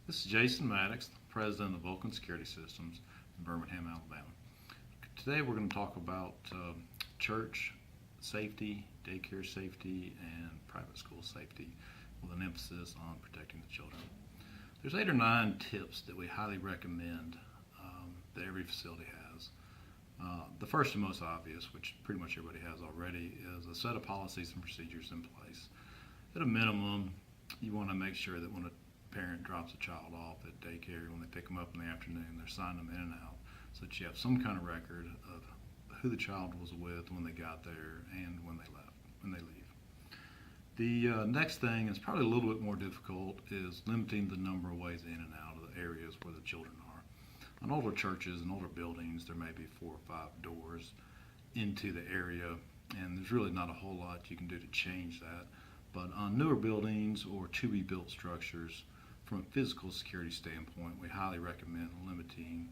This is Jason Maddox, President of Vulcan Security Systems in Birmingham, Alabama. Today we're going to talk about church safety, daycare safety, and private school safety with an emphasis on protecting the children. There's 8 or 9 tips that we highly recommend that every facility has. The first and most obvious, which pretty much everybody has already, is a set of policies and procedures in place. At a minimum, you want to make sure that when a parent drops a child off at daycare, when they pick them up in the afternoon, they're signing them in and out, so that you have some kind of record of who the child was with when they got there and when they leave. The next thing is probably a little bit more difficult is limiting the number of ways in and out of the areas where the children are. On older churches and older buildings, there may be 4 or 5 doors into the area, and there's really not a whole lot you can do to change that. But on newer buildings or to-be-built structures, from a physical security standpoint, we highly recommend limiting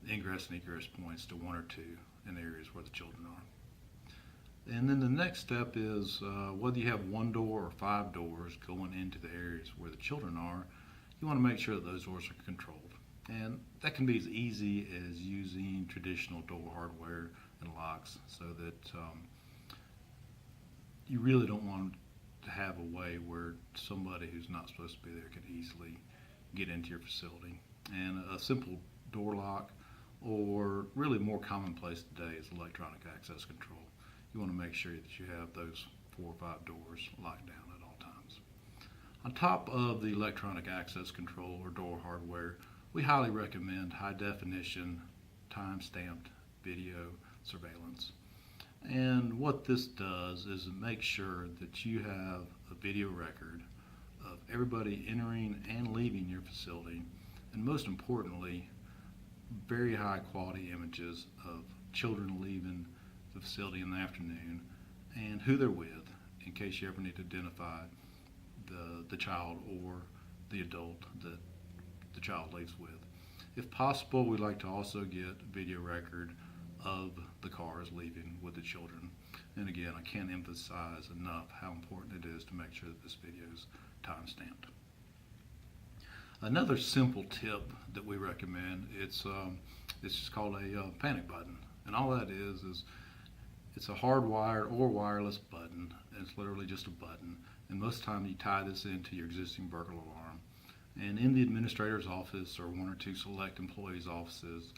ingress and egress points to 1 or 2 in areas where the children are. And then the next step is whether you have 1 door or 5 doors going into the areas where the children are, you want to make sure that those doors are controlled. And that can be as easy as using traditional door hardware and locks, so that you really don't want to have a way where somebody who's not supposed to be there can easily get into your facility. And a simple door lock, or really more commonplace today, is electronic access control. You want to make sure that you have those 4 or 5 doors locked down at all times. On top of the electronic access control or door hardware, we highly recommend high definition, time-stamped video surveillance. And what this does is it makes sure that you have a video record of everybody entering and leaving your facility, and most importantly, very high quality images of children leaving the facility in the afternoon and who they're with, in case you ever need to identify the child or the adult that the child leaves with. If possible, we'd like to also get video record of the cars leaving with the children. And again, I can't emphasize enough how important it is to make sure that this video is time-stamped. Another simple tip that we recommend, it's just called a panic button. And all that is it's a hardwired or wireless button. It's literally just a button. And most of the time you tie this into your existing burglar alarm. And in the administrator's office or 1 or 2 select employees' offices,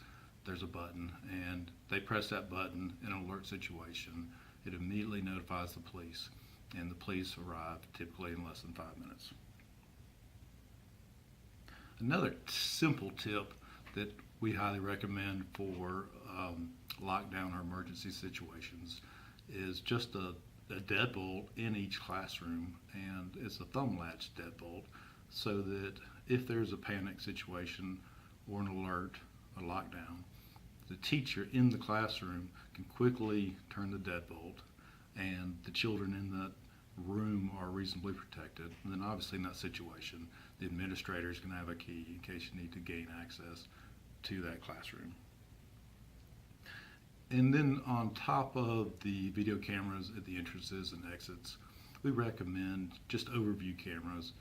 there's a button, and they press that button in an alert situation. It immediately notifies the police, and the police arrive typically in less than 5 minutes. Another simple tip that we highly recommend for lockdown or emergency situations is just a deadbolt in each classroom, and it's a thumb latch deadbolt, so that if there's a panic situation or an alert, a lockdown, the teacher in the classroom can quickly turn the deadbolt, and the children in that room are reasonably protected. And then obviously in that situation, the administrator is going to have a key in case you need to gain access to that classroom. And then on top of the video cameras at the entrances and exits, we recommend just overview cameras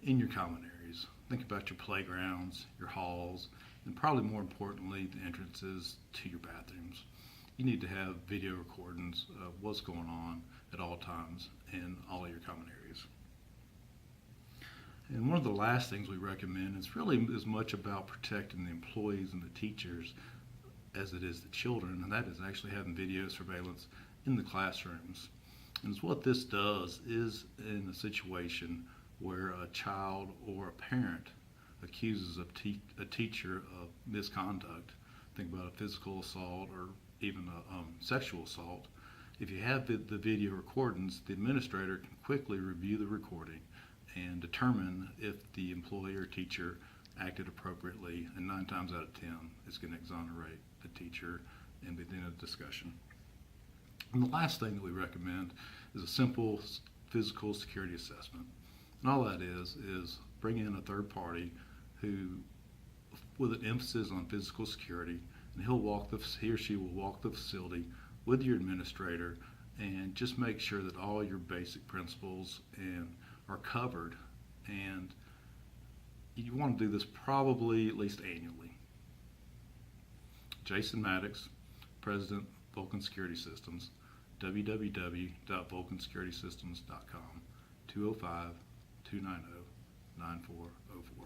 in your common areas. Think about your playgrounds, your halls, and probably more importantly, the entrances to your bathrooms. You need to have video recordings of what's going on at all times in all of your common areas. And one of the last things we recommend is really as much about protecting the employees and the teachers as it is the children, and that is actually having video surveillance in the classrooms. And what this does is, in a situation where a child or a parent accuses a teacher of misconduct, think about a physical assault or even a sexual assault, if you have the video recordings, the administrator can quickly review the recording and determine if the employee or teacher acted appropriately, and 9 times out of 10, it's going to exonerate the teacher and begin a discussion. And the last thing that we recommend is a simple physical security assessment. And all that is bring in a third party who, with an emphasis on physical security, and he or she will walk the facility with your administrator and just make sure that all your basic principles are covered, and you want to do this probably at least annually. Jason Maddox, President, Vulcan Security Systems, www.vulcansecuritysystems.com, 205-290-9404.